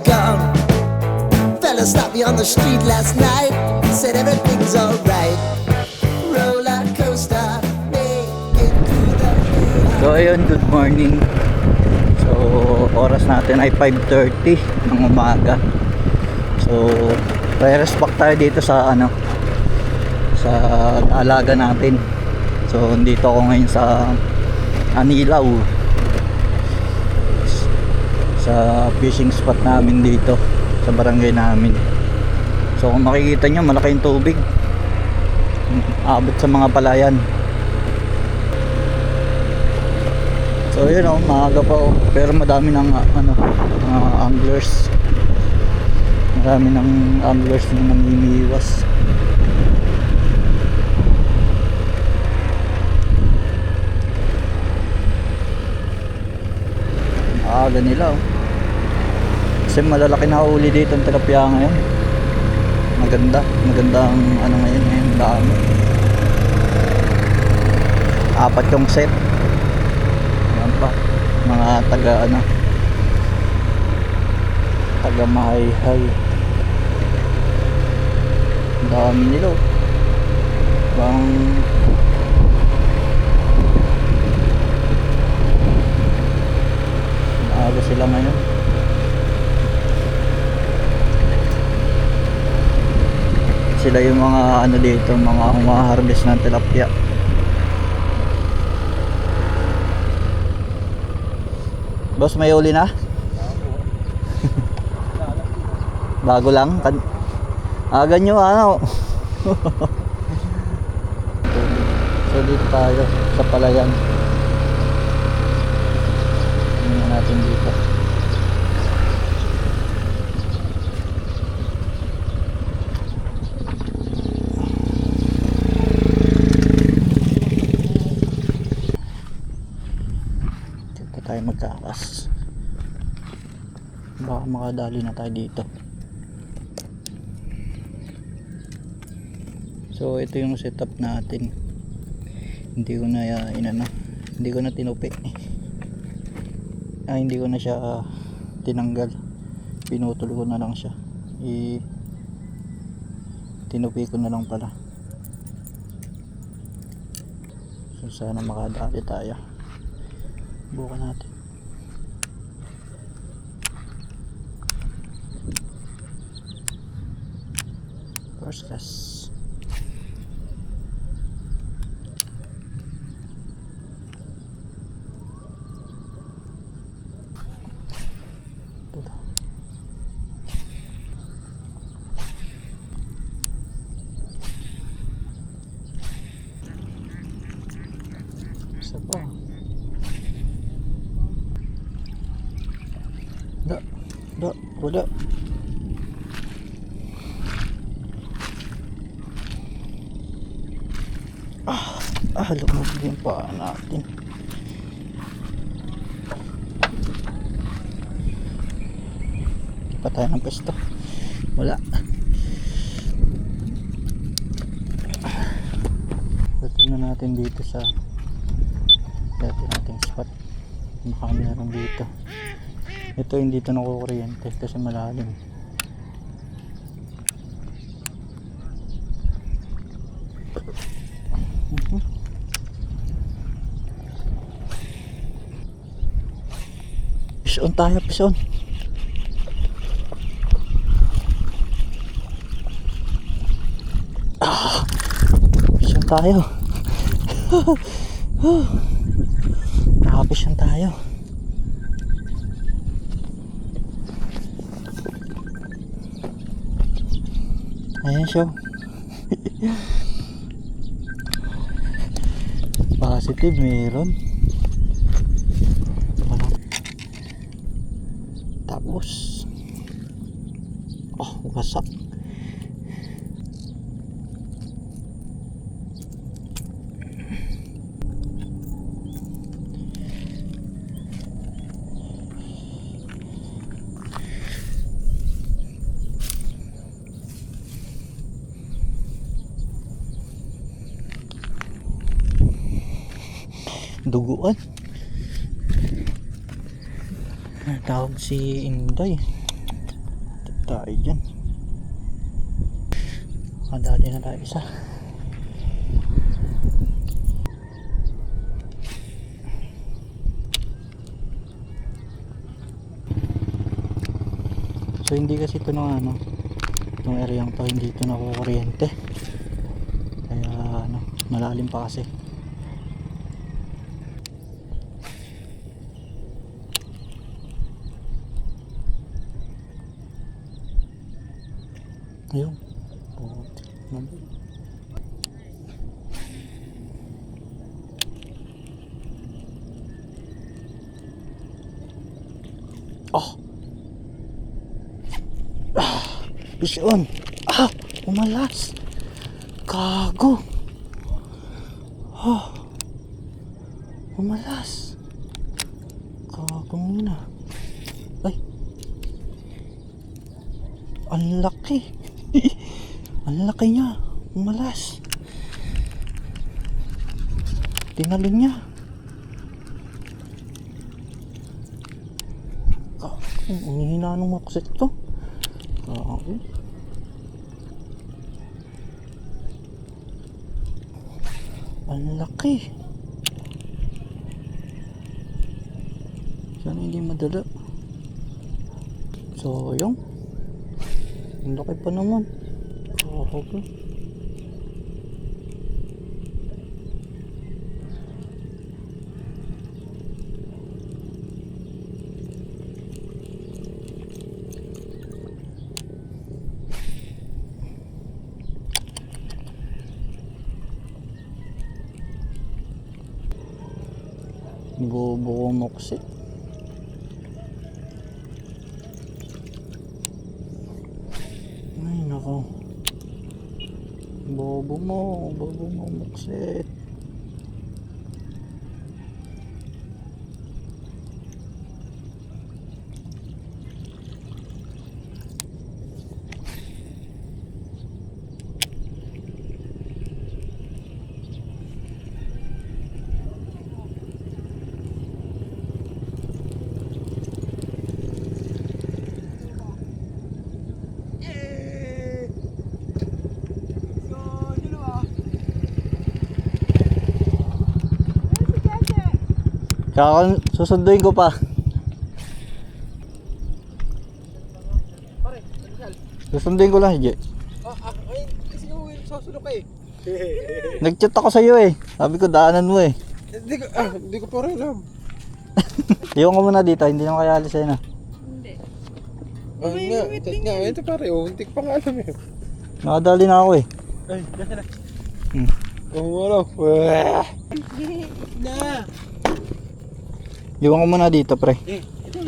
gone. Fella stopped me on the street last night, said everything's alright. Roller coaster, made it through the night. So ayun, good morning. So oras natin ay 5:30 ng umaga. So re-respect tayo dito sa sa alaga natin. So dito ako ngayon sa Anilaw, sa fishing spot namin dito sa barangay namin. So kung makikita nyo, malaki yung tubig, abot sa mga palayan. So yun maaga pa pero madami ng anglers. Marami ng anglers na nangingiwas. Aga nila kasi malalaki na huli dito ang tilapia ngayon. Maganda ang ngayon dami. 4 yung set. Ayan pa mga taga Mahayhay. Dami nila bang maaga sila ngayon. Sila yung mga dito, mga humaharvest ng tilapia. Boss, may uli na? Bago lang? Aga nyo So dito tayo sa palayan. Tingnan natin dito. Dito tayo magkakas. Baka makadali na tayo dito. So ito yung setup natin. Hindi ko na hindi ko na tinupi. Hindi ko na siya tinanggal. Pinutol ko na lang siya. Tinupi ko na lang pala. So sana makadali tayo. Bukan natin. First class. Isa pa. Wala. Lumog yung paa natin. Hindi pa tayo ng pesto. Wala. So tingnan natin dito sa dati nating spot. Baka meron dito. Ito hindi ito nakukuryente kasi malalim. Pison tayo, pison. Pison tayo. Nakapison tayo. Ayan siya. Positive meron. Tapos wasak. Duguan. Tawag si Inday. tayo dyan. Madali na tayo isa. So hindi kasi ito ng ano, itong area to, hindi ito nakukuryente. Kaya ano, malalim pa kasi. Ayun. Oh. Fish on. Umalas. Gago. Umalas. Gago na. Ay. Ang laki. Ang laki niya. Umalas. Tinalon niya. Ang hihina ng makset to. Ang laki. Sana hindi madala. So yung ang laki pa naman. Okay. Bobo moksit. Ay nako. Bobo mo moksit. Kaya susunduin ko pa. Susunduin ko lang si Jay. Ay, kasi yung susunod ka eh. Nag-chat ako sa iyo eh. Sabi ko daanan mo eh. Hindi ko pa rin alam. Iwan ko muna dito, hindi naman kaya alis na. Hindi. Ito pare, hindi ko pa nga alam eh. Nakadali na ako eh. Ay, nasa na. Hmm. Na! Iwan ko muna dito pre. Ito.